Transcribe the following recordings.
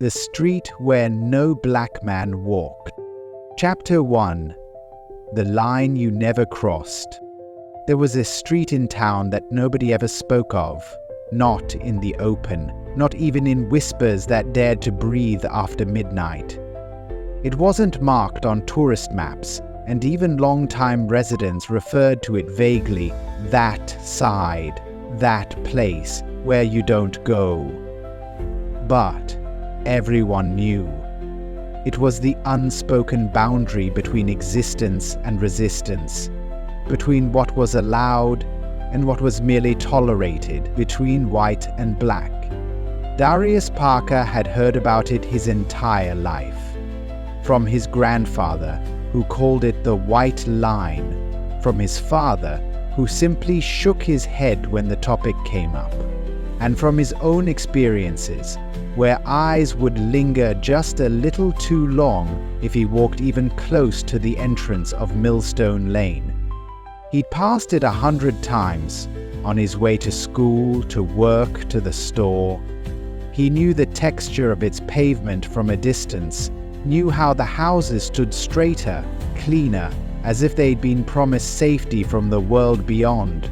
The street where no black man walked. Chapter 1. The line you never crossed. There was a street in town that nobody ever spoke of, not in the open, not even in whispers that dared to breathe after midnight. It wasn't marked on tourist maps, and even long-time residents referred to it vaguely, that side, that place where you don't go. But everyone knew. It was the unspoken boundary between existence and resistance, between what was allowed and what was merely tolerated, between white and black. Darius Parker had heard about it his entire life, from his grandfather, who called it the white line, from his father, who simply shook his head when the topic came up, and from his own experiences, where eyes would linger just a little too long if he walked even close to the entrance of Millstone Lane. He'd passed it 100 times, on his way to school, to work, to the store. He knew the texture of its pavement from a distance, knew how the houses stood straighter, cleaner, as if they'd been promised safety from the world beyond.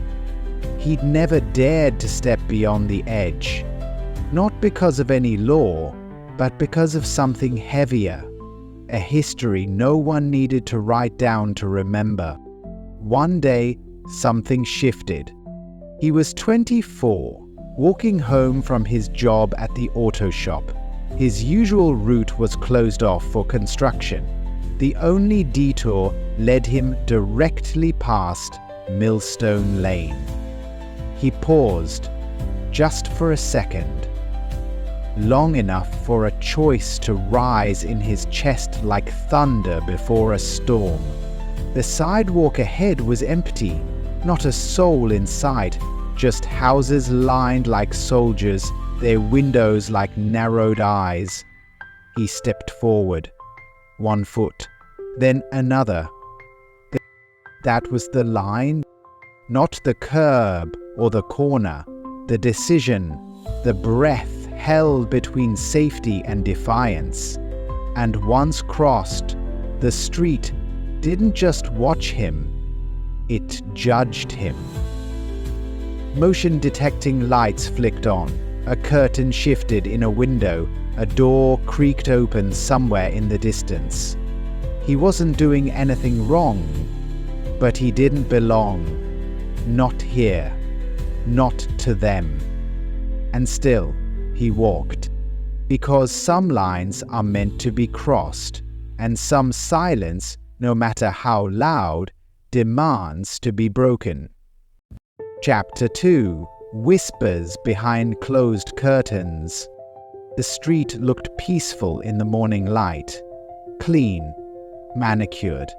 He'd never dared to step beyond the edge, not because of any law, but because of something heavier, a history no one needed to write down to remember. One day, something shifted. He was 24, walking home from his job at the auto shop. His usual route was closed off for construction. The only detour led him directly past Millstone Lane. He paused, just for a second, long enough for a choice to rise in his chest like thunder before a storm. The sidewalk ahead was empty, not a soul in sight, just houses lined like soldiers, their windows like narrowed eyes. He stepped forward, one foot, then another. That was the line, not the curb or the corner, the decision, the breath held between safety and defiance. And once crossed, the street didn't just watch him, it judged him. Motion detecting lights flicked on, a curtain shifted in a window, a door creaked open somewhere in the distance. He wasn't doing anything wrong, but he didn't belong. Not here, not to them. And still, he walked, because some lines are meant to be crossed, and some silence, no matter how loud, demands to be broken. Chapter 2. Whispers behind closed curtains. The street looked peaceful in the morning light, clean, manicured.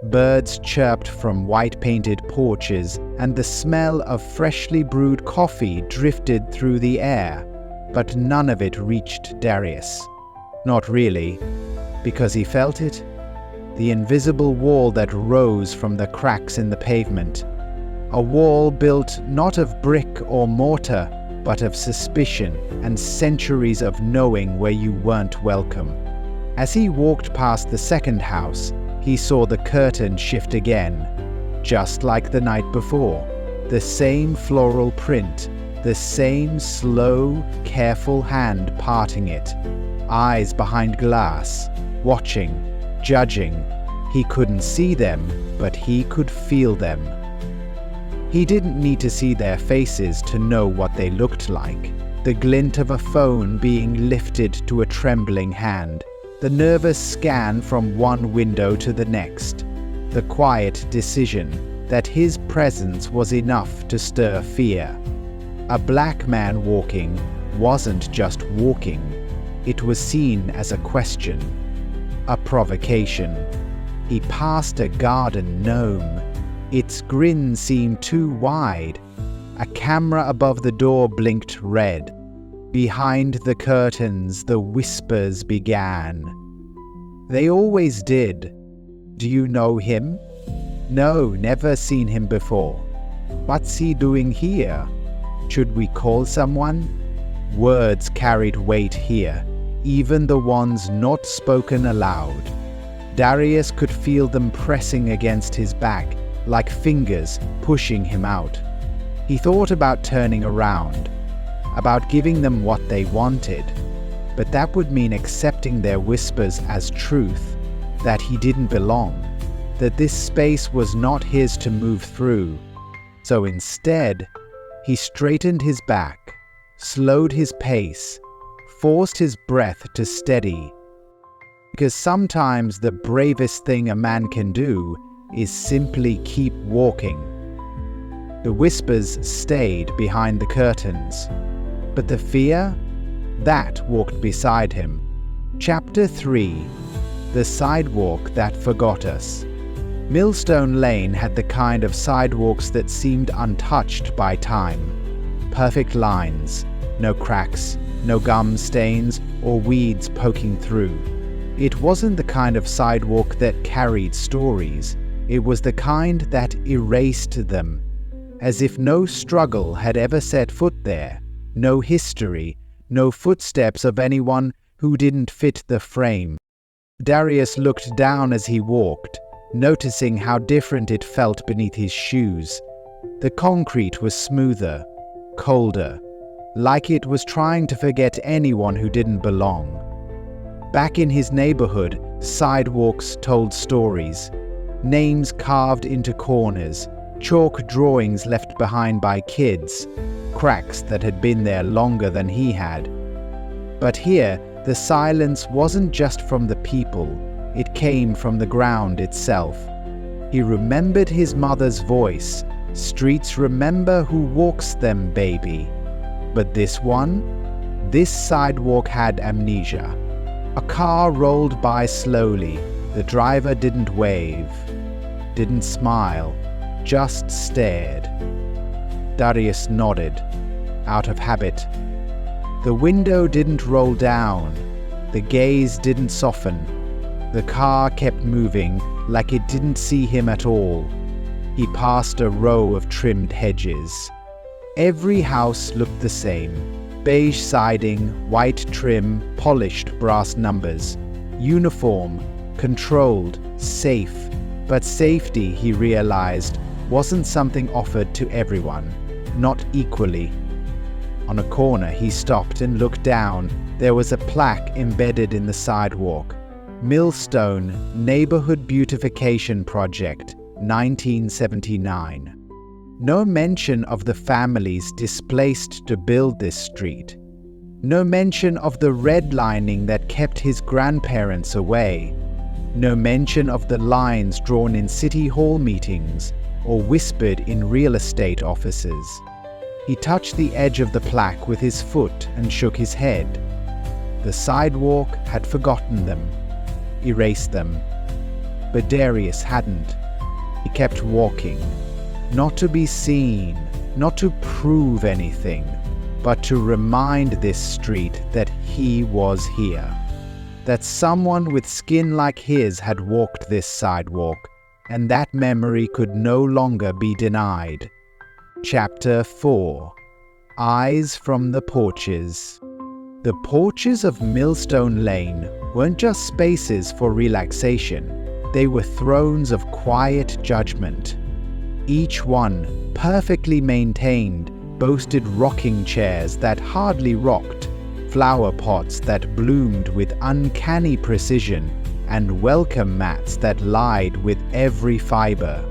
Birds chirped from white-painted porches, and the smell of freshly brewed coffee drifted through the air, but none of it reached Darius. Not really, because he felt it. The invisible wall that rose from the cracks in the pavement. A wall built not of brick or mortar, but of suspicion and centuries of knowing where you weren't welcome. As he walked past the second house, he saw the curtain shift again, just like the night before. The same floral print, the same slow, careful hand parting it. Eyes behind glass, watching, judging. He couldn't see them, but he could feel them. He didn't need to see their faces to know what they looked like. The glint of a phone being lifted to a trembling hand. The nervous scan from one window to the next. The quiet decision that his presence was enough to stir fear. A black man walking wasn't just walking. It was seen as a question, a provocation. He passed a garden gnome. Its grin seemed too wide. A camera above the door blinked red. Behind the curtains, the whispers began. They always did. Do you know him? No, never seen him before. What's he doing here? Should we call someone? Words carried weight here. even the ones not spoken aloud. Darius could feel them pressing against his back, like fingers pushing him out. He thought about turning around, about giving them what they wanted, but that would mean accepting their whispers as truth, that he didn't belong, that this space was not his to move through. So instead, he straightened his back, slowed his pace, forced his breath to steady. Because sometimes the bravest thing a man can do is simply keep walking. The whispers stayed behind the curtains, but the fear, that walked beside him. Chapter 3: The Sidewalk That Forgot Us. Millstone Lane had the kind of sidewalks that seemed untouched by time. Perfect lines, no cracks, no gum stains or weeds poking through. It wasn't the kind of sidewalk that carried stories. It was the kind that erased them, as if no struggle had ever set foot there, no history, no footsteps of anyone who didn't fit the frame. Darius looked down as he walked, noticing how different it felt beneath his shoes. The concrete was smoother, colder, like it was trying to forget anyone who didn't belong. Back in his neighborhood, sidewalks told stories. Names carved into corners, chalk drawings left behind by kids, cracks that had been there longer than he had. But here, the silence wasn't just from the people, it came from the ground itself. He remembered his mother's voice, "Streets remember who walks them, baby." But this sidewalk had amnesia. A car rolled by slowly. The driver didn't wave, didn't smile, just stared. Darius nodded, out of habit. The window didn't roll down. The gaze didn't soften. The car kept moving like it didn't see him at all. He passed a row of trimmed hedges. Every house looked the same. Beige siding, white trim, polished brass numbers. Uniform, controlled, safe. But safety, he realized, wasn't something offered to everyone, not equally. On a corner, he stopped and looked down. There was a plaque embedded in the sidewalk. Millstone Neighborhood Beautification Project, 1979. No mention of the families displaced to build this street. No mention of the redlining that kept his grandparents away. No mention of the lines drawn in city hall meetings or whispered in real estate offices. He touched the edge of the plaque with his foot and shook his head. The sidewalk had forgotten them, erased them. But Darius hadn't. He kept walking, not to be seen, not to prove anything, but to remind this street that he was here, that someone with skin like his had walked this sidewalk, and that memory could no longer be denied. Chapter 4: Eyes from the Porches. The porches of Millstone Lane weren't just spaces for relaxation, they were thrones of quiet judgment. Each one, perfectly maintained, boasted rocking chairs that hardly rocked, flower pots that bloomed with uncanny precision, and welcome mats that lied with every fiber.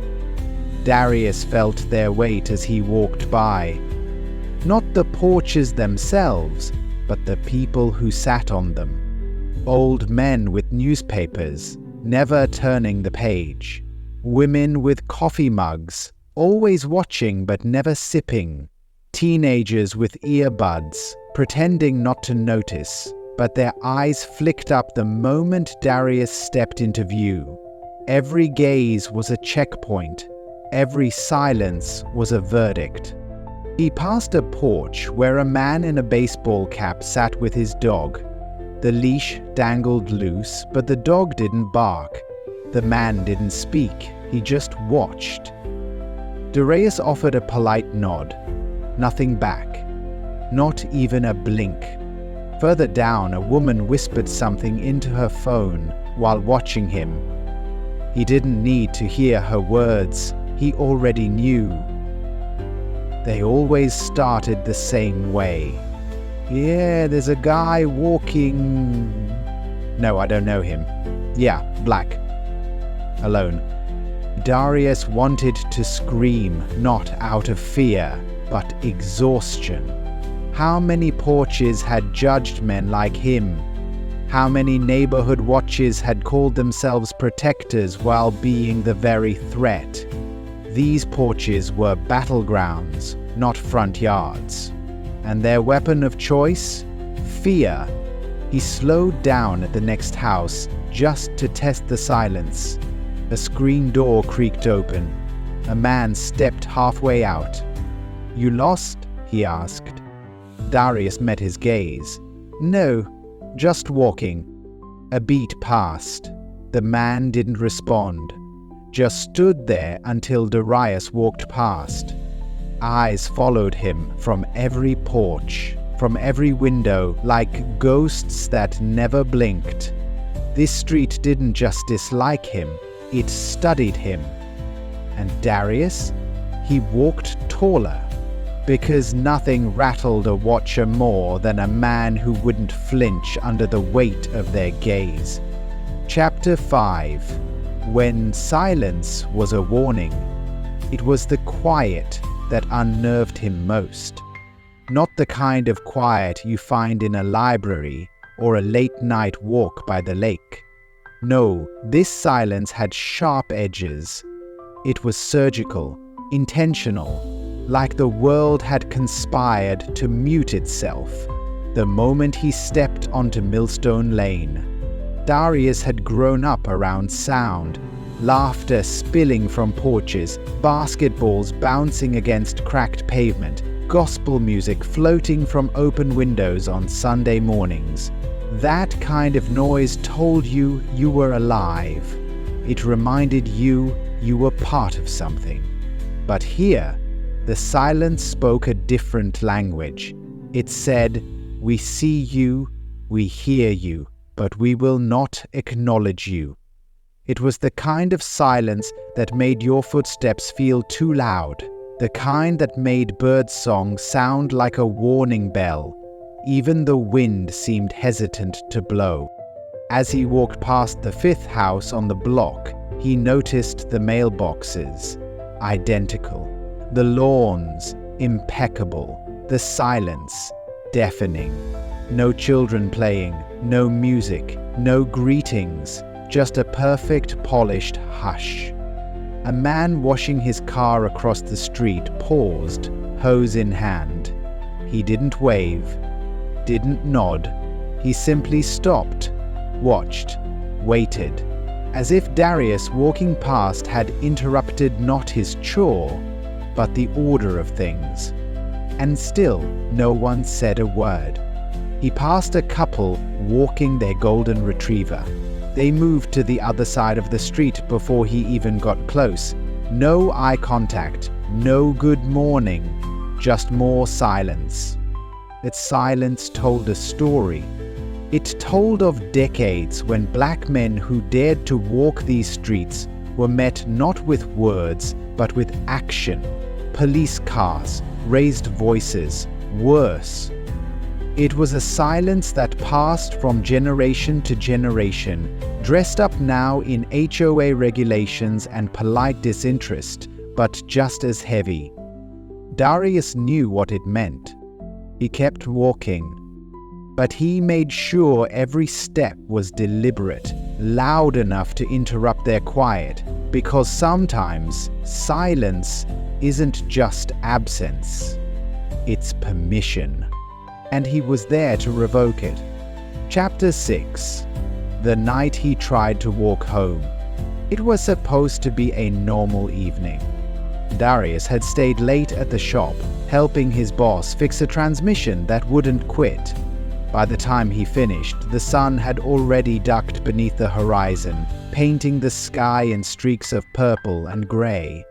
Darius felt their weight as he walked by. Not the porches themselves, but the people who sat on them. Old men with newspapers, never turning the page. Women with coffee mugs, always watching but never sipping. Teenagers with earbuds, pretending not to notice, but their eyes flicked up the moment Darius stepped into view. Every gaze was a checkpoint. Every silence was a verdict. He passed a porch where a man in a baseball cap sat with his dog. The leash dangled loose, but the dog didn't bark. The man didn't speak, he just watched. Darius offered a polite nod. Nothing back. Not even a blink. Further down, a woman whispered something into her phone while watching him. He didn't need to hear her words, he already knew. They always started the same way. Yeah, there's a guy walking... No, I don't know him. Yeah, black. Alone. Darius wanted to scream, not out of fear, but exhaustion. How many porches had judged men like him? How many neighborhood watches had called themselves protectors while being the very threat? These porches were battlegrounds, not front yards. And their weapon of choice? Fear. He slowed down at the next house just to test the silence. A screen door creaked open. A man stepped halfway out. "You lost?" he asked. Darius met his gaze. "No, just walking." A beat passed. The man didn't respond, just stood there until Darius walked past. Eyes followed him from every porch, from every window, like ghosts that never blinked. This street didn't just dislike him, it studied him. And Darius? He walked taller, because nothing rattled a watcher more than a man who wouldn't flinch under the weight of their gaze. Chapter 5. When silence was a warning. It was the quiet that unnerved him most. Not the kind of quiet you find in a library or a late-night walk by the lake. No, this silence had sharp edges. It was surgical, intentional, like the world had conspired to mute itself the moment he stepped onto Millstone Lane. Darius had grown up around sound, laughter spilling from porches, basketballs bouncing against cracked pavement, gospel music floating from open windows on Sunday mornings. That kind of noise told you you were alive. It reminded you you were part of something. But here, the silence spoke a different language. It said, "We see you, we hear you, but we will not acknowledge you." It was the kind of silence that made your footsteps feel too loud, the kind that made birdsong sound like a warning bell. Even the wind seemed hesitant to blow. As he walked past the 5th house on the block, he noticed the mailboxes, identical. The lawns, impeccable. The silence, deafening. No children playing, no music, no greetings, just a perfect polished hush. A man washing his car across the street paused, hose in hand. He didn't wave, didn't nod. He simply stopped, watched, waited, as if Darius walking past had interrupted not his chore, but the order of things. And still, no one said a word. He passed a couple walking their golden retriever. They moved to the other side of the street before he even got close. No eye contact, no good morning, just more silence. That silence told a story. It told of decades when black men who dared to walk these streets were met not with words, but with action. Police cars, raised voices, worse. It was a silence that passed from generation to generation, dressed up now in HOA regulations and polite disinterest, but just as heavy. Darius knew what it meant. He kept walking, but he made sure every step was deliberate, loud enough to interrupt their quiet, because sometimes silence isn't just absence, it's permission. And he was there to revoke it. Chapter 6. The night he tried to walk home. It was supposed to be a normal evening. Darius had stayed late at the shop, helping his boss fix a transmission that wouldn't quit. By the time he finished, the sun had already ducked beneath the horizon, painting the sky in streaks of purple and gray.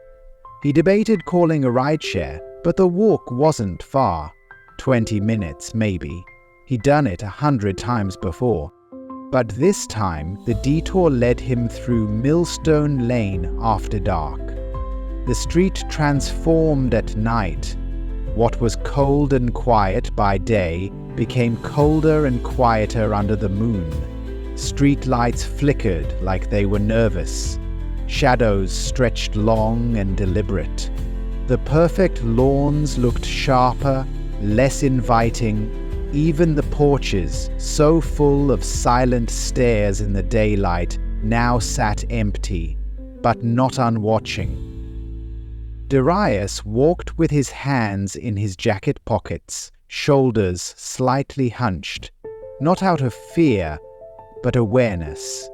He debated calling a rideshare, but the walk wasn't far. 20 minutes, maybe. He'd done it 100 times before. But this time, the detour led him through Millstone Lane after dark. The street transformed at night. What was cold and quiet by day became colder and quieter under the moon. Street lights flickered like they were nervous. Shadows stretched long and deliberate. The perfect lawns looked sharper, less inviting. Even the porches, so full of silent stares in the daylight, now sat empty, but not unwatching. Darius walked with his hands in his jacket pockets, shoulders slightly hunched, not out of fear, but awareness.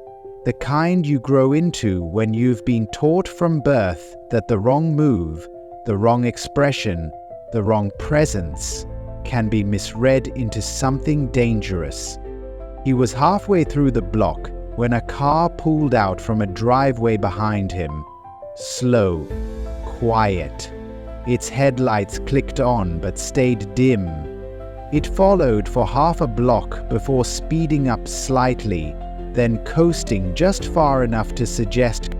The kind you grow into when you've been taught from birth that the wrong move, the wrong expression, the wrong presence can be misread into something dangerous. He was halfway through the block when a car pulled out from a driveway behind him. Slow, quiet. Its headlights clicked on but stayed dim. It followed for half a block before speeding up slightly, then coasting just far enough to suggest,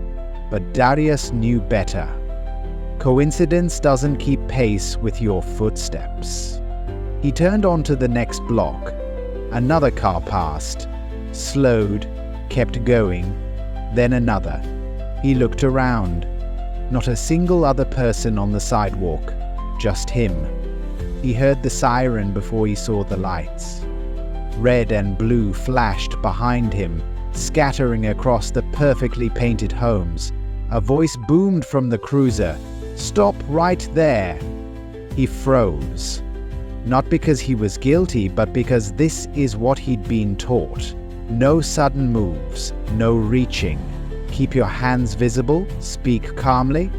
but Darius knew better. Coincidence doesn't keep pace with your footsteps. He turned onto the next block. Another car passed, slowed, kept going, then another. He looked around. Not a single other person on the sidewalk, just him. He heard the siren before he saw the lights. Red and blue flashed behind him, scattering across the perfectly painted homes. A voice boomed from the cruiser, "Stop right there!" He froze. Not because he was guilty, but because this is what he'd been taught. No sudden moves, no reaching. Keep your hands visible, speak calmly.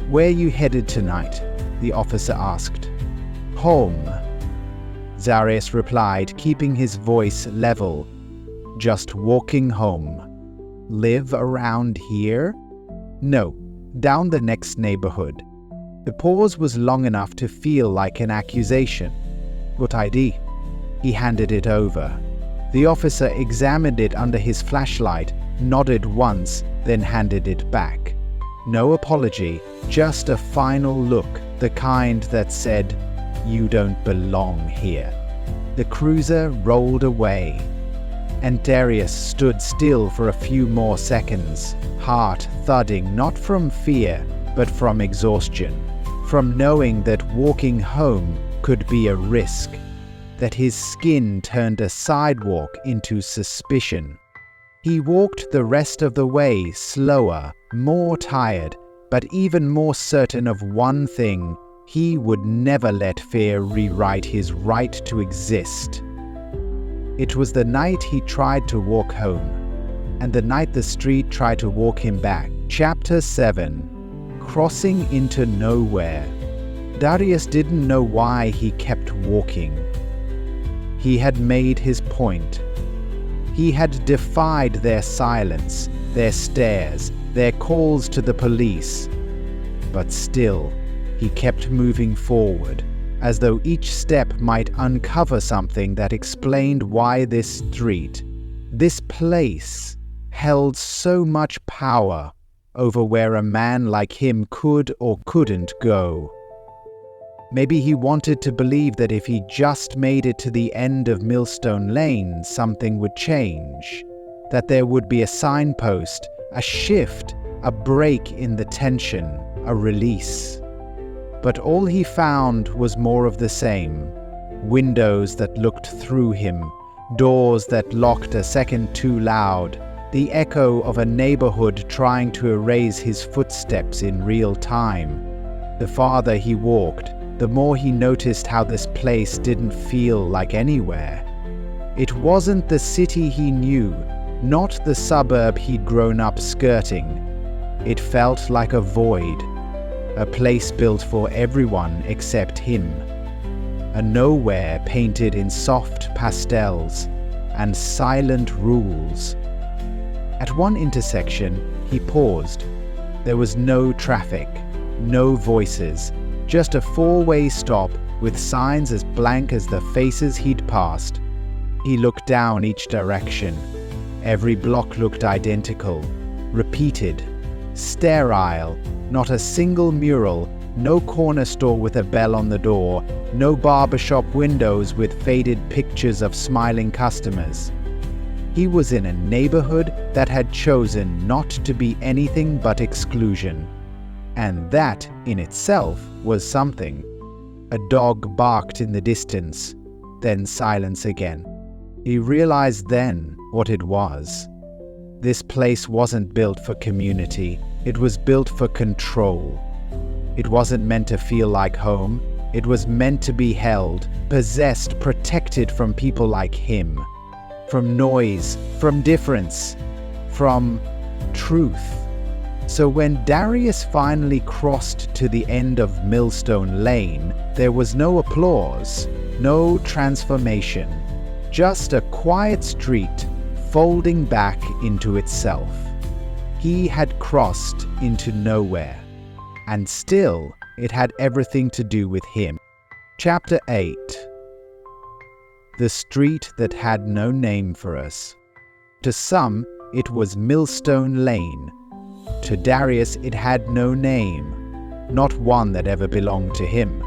"Where you headed tonight?" the officer asked. "Home," Darius replied, keeping his voice level. "Just walking home." "Live around here?" "No, down the next neighborhood." The pause was long enough to feel like an accusation. "What ID?" He handed it over. The officer examined it under his flashlight, nodded once, then handed it back. No apology, just a final look, the kind that said, "You don't belong here." The cruiser rolled away, and Darius stood still for a few more seconds, heart thudding not from fear, but from exhaustion. From knowing that walking home could be a risk, that his skin turned a sidewalk into suspicion. He walked the rest of the way slower, more tired, but even more certain of one thing: he would never let fear rewrite his right to exist. It was the night he tried to walk home, and the night the street tried to walk him back. Chapter 7. Crossing into nowhere. Darius didn't know why he kept walking. He had made his point. He had defied their silence, their stares, their calls to the police. But still, he kept moving forward, as though each step might uncover something that explained why this street, this place, held so much power over where a man like him could or couldn't go. Maybe he wanted to believe that if he just made it to the end of Millstone Lane, something would change, that there would be a signpost, a shift, a break in the tension, a release. But all he found was more of the same. Windows that looked through him, doors that locked a second too loud, the echo of a neighborhood trying to erase his footsteps in real time. The farther he walked, the more he noticed how this place didn't feel like anywhere. It wasn't the city he knew, not the suburb he'd grown up skirting. It felt like a void, a place built for everyone except him. A nowhere painted in soft pastels and silent rules. At one intersection, he paused. There was no traffic, no voices, just a four-way stop with signs as blank as the faces he'd passed. He looked down each direction. Every block looked identical, repeated, sterile, not a single mural, no corner store with a bell on the door, no barbershop windows with faded pictures of smiling customers. He was in a neighborhood that had chosen not to be anything but exclusion. And that, in itself, was something. A dog barked in the distance, then silence again. He realized then what it was. This place wasn't built for community, it was built for control. It wasn't meant to feel like home, it was meant to be held, possessed, protected from people like him. From noise, from difference, from truth. So when Darius finally crossed to the end of Millstone Lane, there was no applause, no transformation, just a quiet street folding back into itself. He had crossed into nowhere, and still it had everything to do with him. Chapter 8. The street that had no name for us. To some, it was Millstone Lane. To Darius, it had no name, not one that ever belonged to him.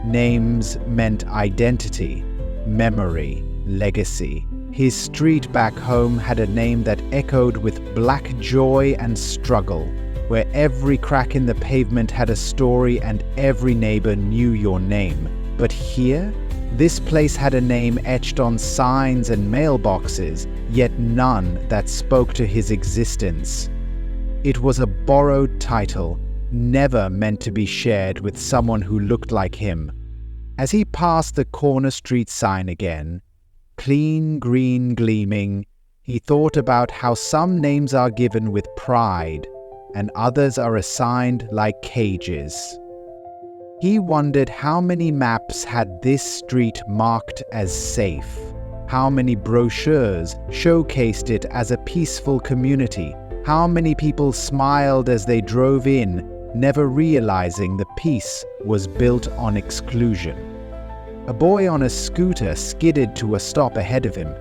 Names meant identity, memory, legacy. His street back home had a name that echoed with black joy and struggle, where every crack in the pavement had a story and every neighbor knew your name. But here, this place had a name etched on signs and mailboxes, yet none that spoke to his existence. It was a borrowed title, never meant to be shared with someone who looked like him. As he passed the corner street sign again, clean green gleaming, he thought about how some names are given with pride and others are assigned like cages. He wondered how many maps had this street marked as safe, how many brochures showcased it as a peaceful community, how many people smiled as they drove in, never realizing the peace was built on exclusion. A boy on a scooter skidded to a stop ahead of him.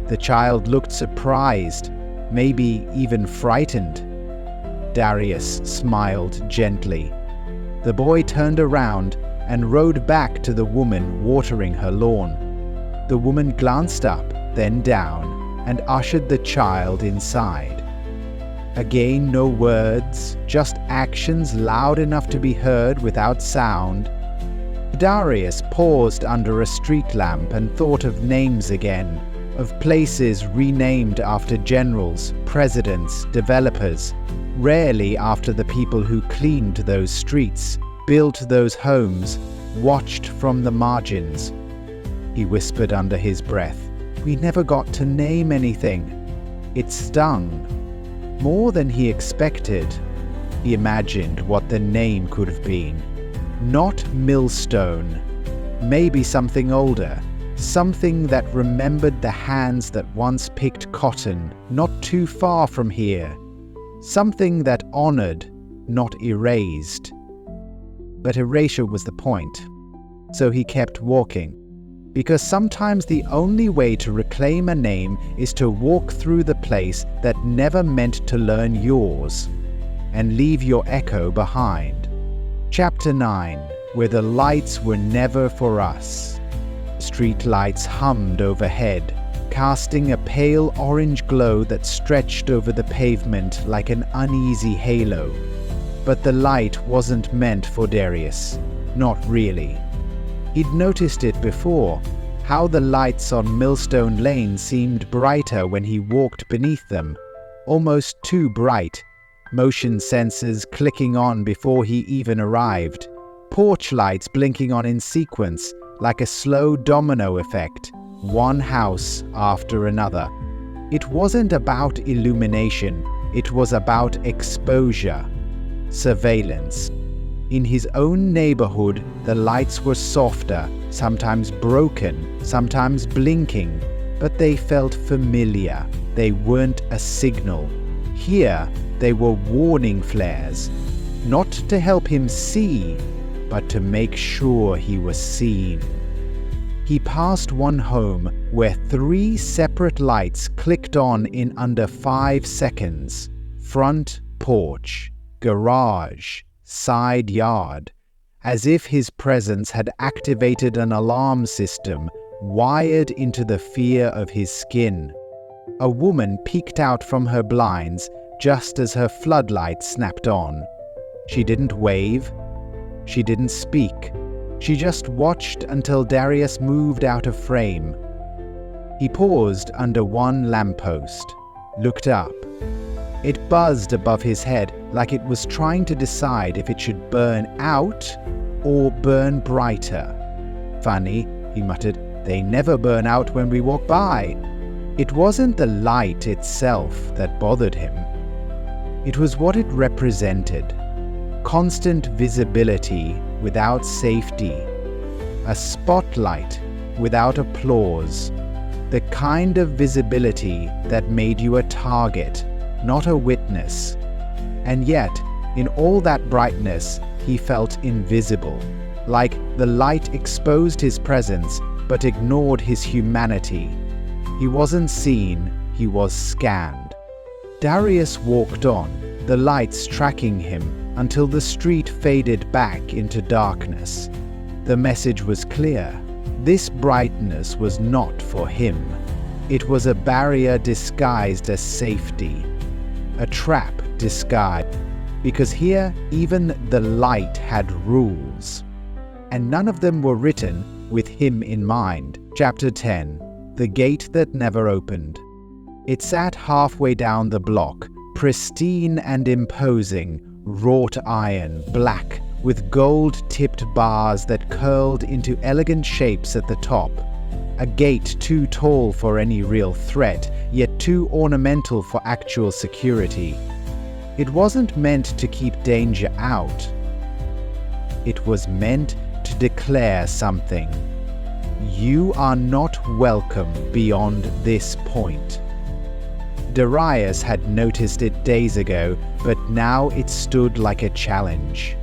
The child looked surprised, maybe even frightened. Darius smiled gently. The boy turned around and rode back to the woman watering her lawn. The woman glanced up, then down, and ushered the child inside. Again, no words, just actions loud enough to be heard without sound. Darius paused under a street lamp and thought of names again, of places renamed after generals, presidents, developers, rarely after the people who cleaned those streets, built those homes, watched from the margins. He whispered under his breath, "We never got to name anything." It stung. More than he expected. He imagined what the name could have been. Not Millstone. Maybe something older. Something that remembered the hands that once picked cotton, not too far from here. Something that honored, not erased. But erasure was the point. So he kept walking. Because sometimes the only way to reclaim a name is to walk through the place that never meant to learn yours, and leave your echo behind. Chapter 9. Where the lights were never for us. Street lights hummed overhead, casting a pale orange glow that stretched over the pavement like an uneasy halo. But the light wasn't meant for Darius. Not really. He'd noticed it before, how the lights on Millstone Lane seemed brighter when he walked beneath them, almost too bright, motion sensors clicking on before he even arrived, porch lights blinking on in sequence like a slow domino effect, one house after another. It wasn't about illumination, it was about exposure, surveillance. In his own neighborhood, the lights were softer, sometimes broken, sometimes blinking, but they felt familiar. They weren't a signal. Here, they were warning flares, not to help him see, but to make sure he was seen. He passed one home where 3 separate lights clicked on in under 5 seconds. Front porch, garage, side yard, as if his presence had activated an alarm system wired into the fear of his skin. A woman peeked out from her blinds just as her floodlight snapped on. She didn't wave. She didn't speak. She just watched until Darius moved out of frame. He paused under one lamppost, looked up. It buzzed above his head like it was trying to decide if it should burn out or burn brighter. "Funny," he muttered, "they never burn out when we walk by." It wasn't the light itself that bothered him. It was what it represented. Constant visibility without safety. A spotlight without applause. The kind of visibility that made you a target, not a witness. And yet, in all that brightness, he felt invisible, like the light exposed his presence but ignored his humanity. He wasn't seen, he was scanned. Darius walked on, the lights tracking him until the street faded back into darkness. The message was clear. This brightness was not for him. It was a barrier disguised as safety. A trap disguised, because here even the light had rules. And none of them were written with him in mind. Chapter 10. The Gate That Never Opened. It sat halfway down the block, pristine and imposing, wrought iron, black, with gold-tipped bars that curled into elegant shapes at the top. A gate too tall for any real threat, yet too ornamental for actual security. It wasn't meant to keep danger out. It was meant to declare something. You are not welcome beyond this point. Darius had noticed it days ago, but now it stood like a challenge.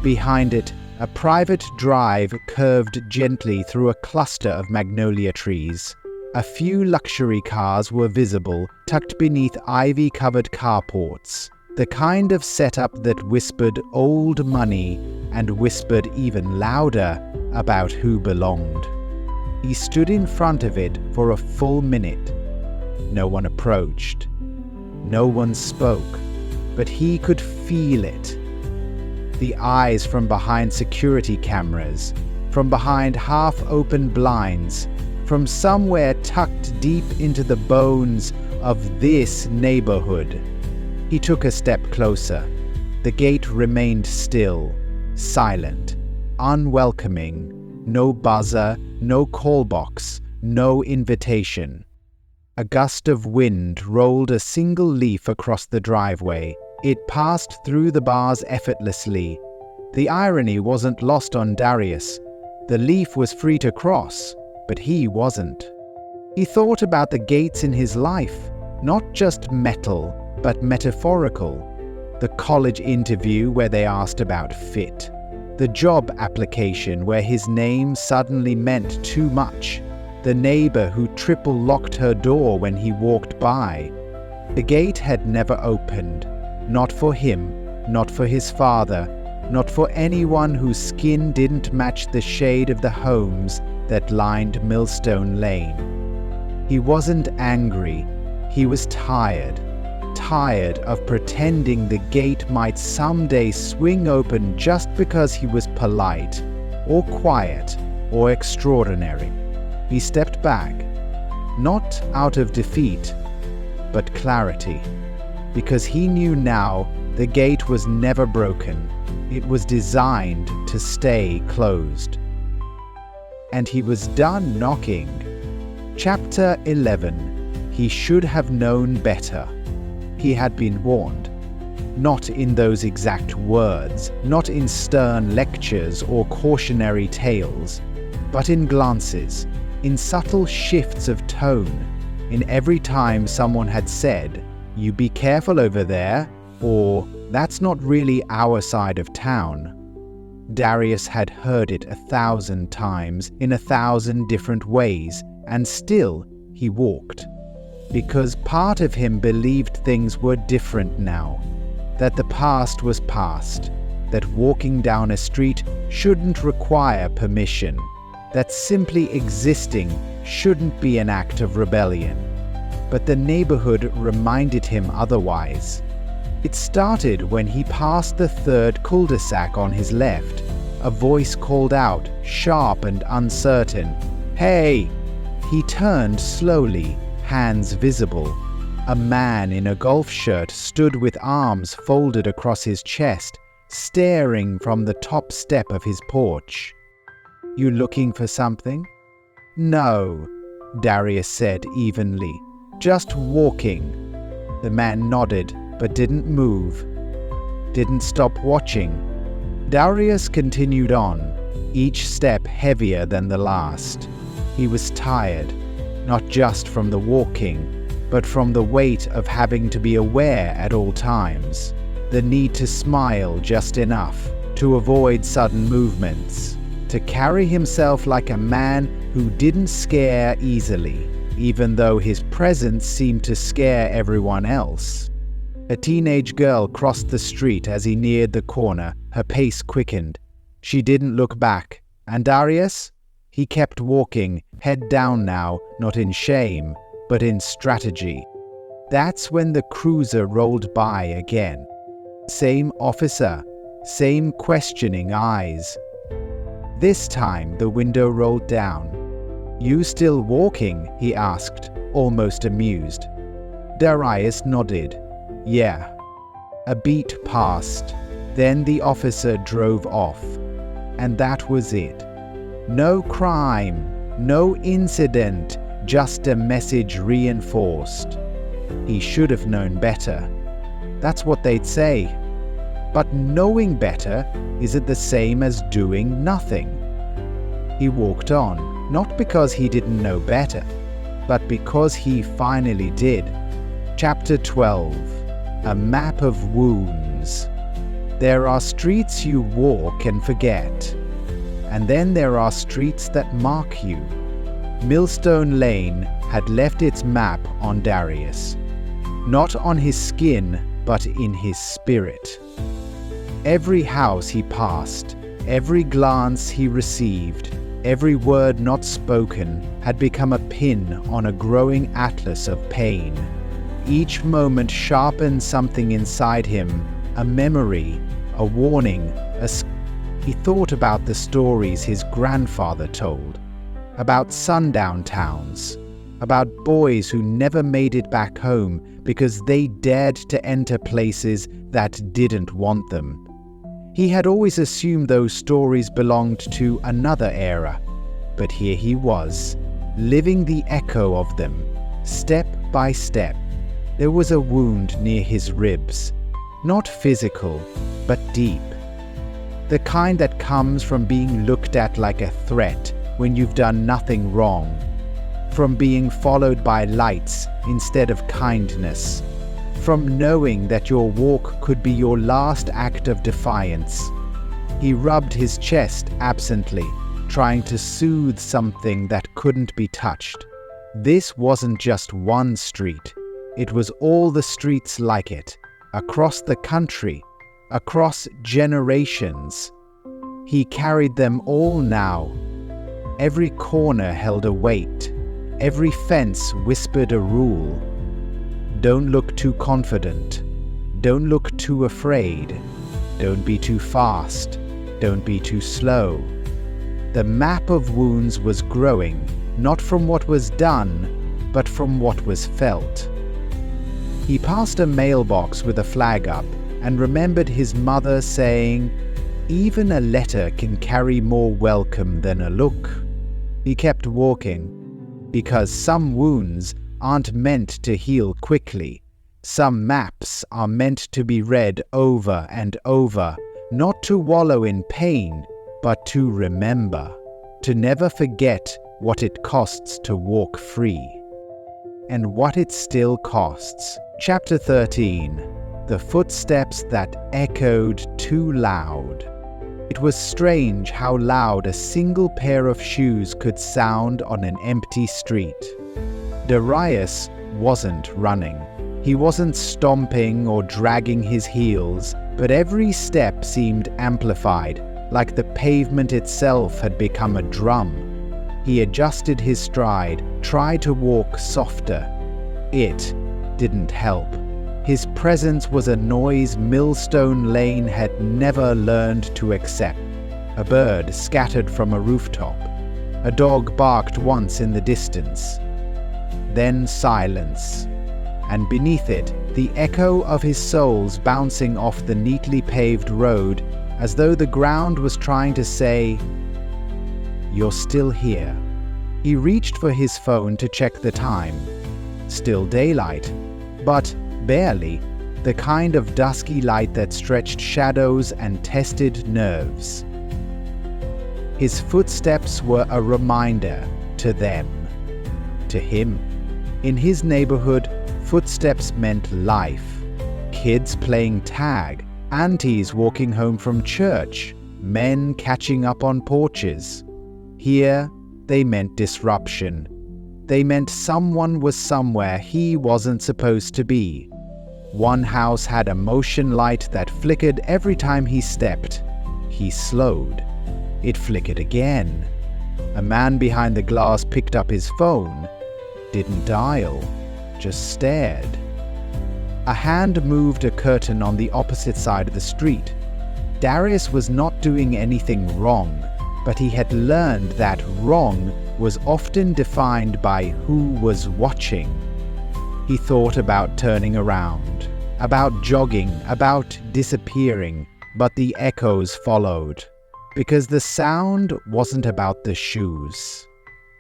Behind it, a private drive curved gently through a cluster of magnolia trees. A few luxury cars were visible, tucked beneath ivy-covered carports, the kind of setup that whispered old money and whispered even louder about who belonged. He stood in front of it for a full minute. No one approached. No one spoke, but he could feel it. The eyes from behind security cameras, from behind half-open blinds, from somewhere tucked deep into the bones of this neighborhood. He took a step closer. The gate remained still, silent, unwelcoming. No buzzer, no call box, no invitation. A gust of wind rolled a single leaf across the driveway. It passed through the bars effortlessly. The irony wasn't lost on Darius. The leaf was free to cross, but he wasn't. He thought about the gates in his life, not just metal, but metaphorical. The college interview where they asked about fit. The job application where his name suddenly meant too much. The neighbor who triple-locked her door when he walked by. The gate had never opened. Not for him, not for his father, not for anyone whose skin didn't match the shade of the homes that lined Millstone Lane. He wasn't angry. He was tired. Tired of pretending the gate might someday swing open just because he was polite, or quiet, or extraordinary. He stepped back, not out of defeat, but clarity, because he knew now the gate was never broken. It was designed to stay closed. And he was done knocking. Chapter 11. He should have known better. He had been warned. Not in those exact words, not in stern lectures or cautionary tales, but in glances, in subtle shifts of tone, in every time someone had said, "You be careful over there," or "That's not really our side of town." Darius had heard it 1,000 times in 1,000 different ways, and still he walked. Because part of him believed things were different now, that the past was past, that walking down a street shouldn't require permission, that simply existing shouldn't be an act of rebellion. But the neighborhood reminded him otherwise. It started when he passed the third cul-de-sac on his left. A voice called out, sharp and uncertain, "Hey!" He turned slowly, hands visible. A man in a golf shirt stood with arms folded across his chest, staring from the top step of his porch. "You looking for something?" "No," Darius said evenly. "Just walking." The man nodded, but didn't move, didn't stop watching. Darius continued on, each step heavier than the last. He was tired, not just from the walking, but from the weight of having to be aware at all times, the need to smile just enough, to avoid sudden movements, to carry himself like a man who didn't scare easily, even though his presence seemed to scare everyone else. A teenage girl crossed the street as he neared the corner. Her pace quickened. She didn't look back. And Darius? He kept walking, head down now, not in shame, but in strategy. That's when the cruiser rolled by again. Same officer, same questioning eyes. This time the window rolled down. "You still walking?" he asked, almost amused. Darius nodded. "Yeah." A beat passed. Then the officer drove off. And that was it. No crime, no incident, just a message reinforced. He should have known better. That's what they'd say. But knowing better, is it the same as doing nothing? He walked on, not because he didn't know better, but because he finally did. Chapter 12. A Map of Wounds. There are streets you walk and forget. And then there are streets that mark you. Millstone Lane had left its map on Darius. Not on his skin, but in his spirit. Every house he passed, every glance he received, every word not spoken had become a pin on a growing atlas of pain. Each moment sharpened something inside him, a memory, a warning, He thought about the stories his grandfather told, about sundown towns, about boys who never made it back home because they dared to enter places that didn't want them. He had always assumed those stories belonged to another era, but here he was, living the echo of them, step by step. There was a wound near his ribs, not physical, but deep. The kind that comes from being looked at like a threat when you've done nothing wrong, from being followed by lights instead of kindness, from knowing that your walk could be your last act of defiance. He rubbed his chest absently, trying to soothe something that couldn't be touched. This wasn't just one street. It was all the streets like it, across the country, across generations. He carried them all now. Every corner held a weight. Every fence whispered a rule. Don't look too confident. Don't look too afraid. Don't be too fast. Don't be too slow. The map of wounds was growing, not from what was done, but from what was felt. He passed a mailbox with a flag up and remembered his mother saying, "Even a letter can carry more welcome than a look." He kept walking, because some wounds aren't meant to heal quickly. Some maps are meant to be read over and over, not to wallow in pain, but to remember, to never forget what it costs to walk free. And what it still costs. Chapter 13. The footsteps that echoed too loud. It was strange how loud a single pair of shoes could sound on an empty street. Darius wasn't running. He wasn't stomping or dragging his heels, but every step seemed amplified, like the pavement itself had become a drum. He adjusted his stride, tried to walk softer. It didn't help. His presence was a noise Millstone Lane had never learned to accept. A bird scattered from a rooftop. A dog barked once in the distance. Then silence. And beneath it, the echo of his soles bouncing off the neatly paved road, as though the ground was trying to say, "You're still here." He reached for his phone to check the time. Still daylight, but barely, the kind of dusky light that stretched shadows and tested nerves. His footsteps were a reminder to them, to him. In his neighborhood, footsteps meant life. Kids playing tag, aunties walking home from church, men catching up on porches. Here, they meant disruption. They meant someone was somewhere he wasn't supposed to be. One house had a motion light that flickered every time he stepped. He slowed. It flickered again. A man behind the glass picked up his phone. Didn't dial, just stared. A hand moved a curtain on the opposite side of the street. Darius was not doing anything wrong, but he had learned that wrong was often defined by who was watching. He thought about turning around, about jogging, about disappearing, but the echoes followed. Because the sound wasn't about the shoes.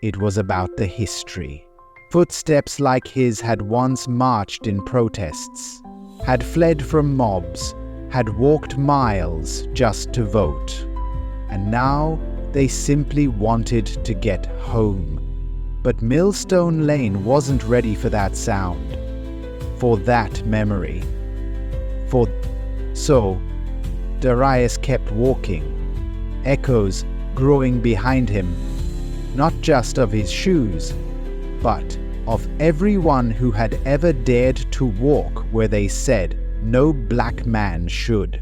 It was about the history. Footsteps like his had once marched in protests, had fled from mobs, had walked miles just to vote. And now they simply wanted to get home. But Millstone Lane wasn't ready for that sound, for that memory. So, Darius kept walking, echoes growing behind him, not just of his shoes, but of everyone who had ever dared to walk where they said no black man should.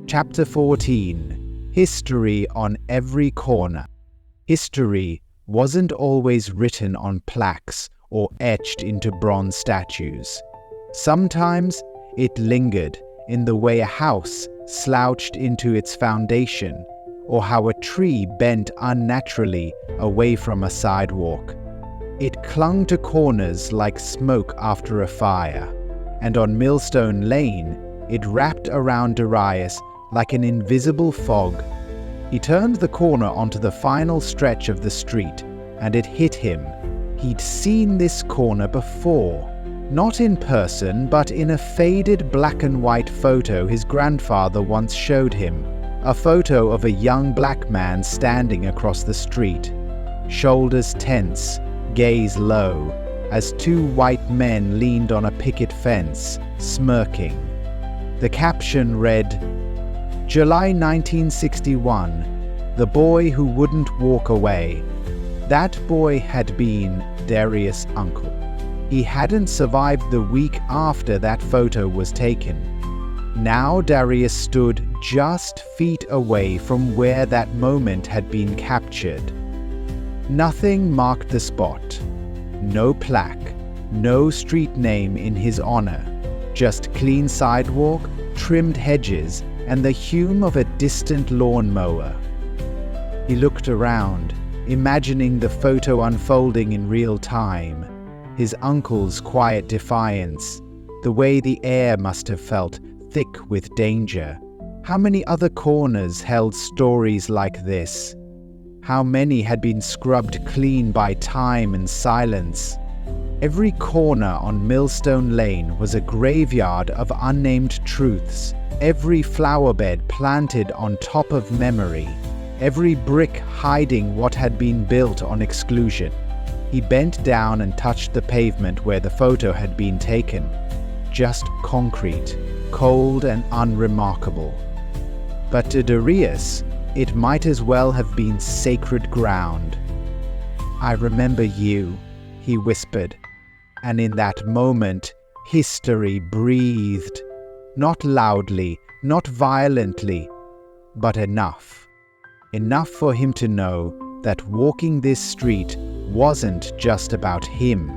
Chapter 14. History on every corner. History wasn't always written on plaques or etched into bronze statues. Sometimes it lingered in the way a house slouched into its foundation, or how a tree bent unnaturally away from a sidewalk. It clung to corners like smoke after a fire, and on Millstone Lane, it wrapped around Darius like an invisible fog. He turned the corner onto the final stretch of the street, and it hit him. He'd seen this corner before. Not in person, but in a faded black and white photo his grandfather once showed him. A photo of a young black man standing across the street. Shoulders tense, gaze low, as two white men leaned on a picket fence, smirking. The caption read, July 1961, the boy who wouldn't walk away. That boy had been Darius' uncle. He hadn't survived the week after that photo was taken. Now Darius stood just feet away from where that moment had been captured. Nothing marked the spot. No plaque, no street name in his honor. Just clean sidewalk, trimmed hedges, and the hum of a distant lawnmower. He looked around, imagining the photo unfolding in real time. His uncle's quiet defiance, the way the air must have felt thick with danger. How many other corners held stories like this? How many had been scrubbed clean by time and silence? Every corner on Millstone Lane was a graveyard of unnamed truths, every flower bed planted on top of memory, every brick hiding what had been built on exclusion. He bent down and touched the pavement where the photo had been taken. Just concrete, cold and unremarkable. But to Darius, it might as well have been sacred ground. "I remember you," he whispered, and in that moment, history breathed. Not loudly, not violently, but enough. Enough for him to know that walking this street wasn't just about him.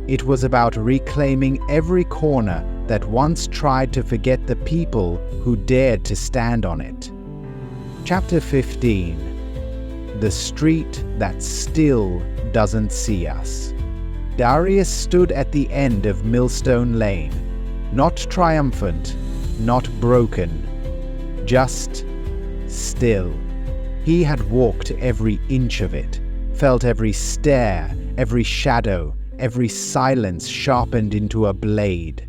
It was about reclaiming every corner that once tried to forget the people who dared to stand on it. Chapter 15. The Street That Still Doesn't See Us. Darius stood at the end of Millstone Lane, not triumphant, not broken, just still. He had walked every inch of it, felt every stare, every shadow, every silence sharpened into a blade.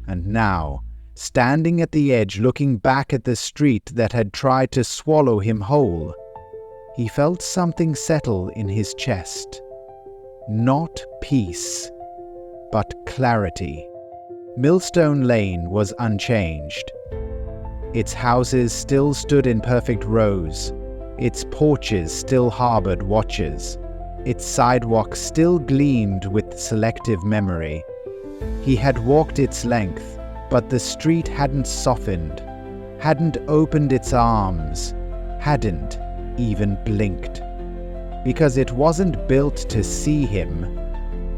And now, standing at the edge looking back at the street that had tried to swallow him whole, he felt something settle in his chest. Not peace, but clarity. Millstone Lane was unchanged. Its houses still stood in perfect rows. Its porches still harbored watchers. Its sidewalks still gleamed with selective memory. He had walked its length, but the street hadn't softened, hadn't opened its arms, hadn't even blinked. Because it wasn't built to see him.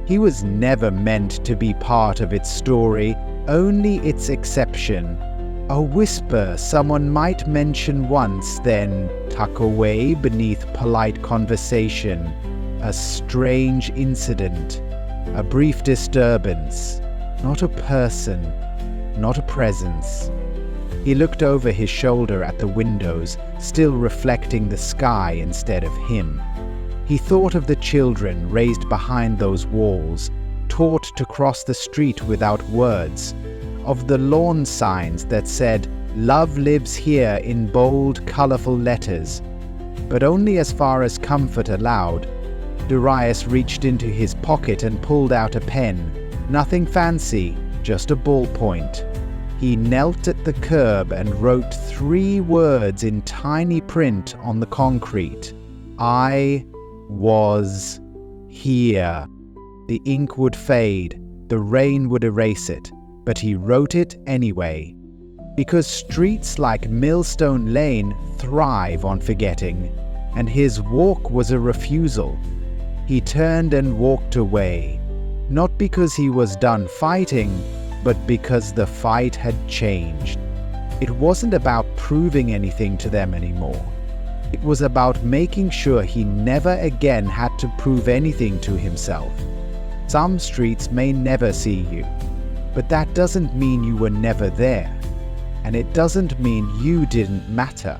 He was never meant to be part of its story, only its exception. A whisper someone might mention once, then tuck away beneath polite conversation. A strange incident, a brief disturbance, not a person, not a presence. He looked over his shoulder at the windows, still reflecting the sky instead of him. He thought of the children raised behind those walls, taught to cross the street without words, of the lawn signs that said, "Love lives here," in bold, colorful letters. But only as far as comfort allowed. Darius reached into his pocket and pulled out a pen. Nothing fancy, just a ballpoint. He knelt at the curb and wrote 3 words in tiny print on the concrete. "I was here." The ink would fade, the rain would erase it, but he wrote it anyway. Because streets like Millstone Lane thrive on forgetting, and his walk was a refusal. He turned and walked away, not because he was done fighting, but because the fight had changed. It wasn't about proving anything to them anymore. It was about making sure he never again had to prove anything to himself. Some streets may never see you, but that doesn't mean you were never there, and it doesn't mean you didn't matter.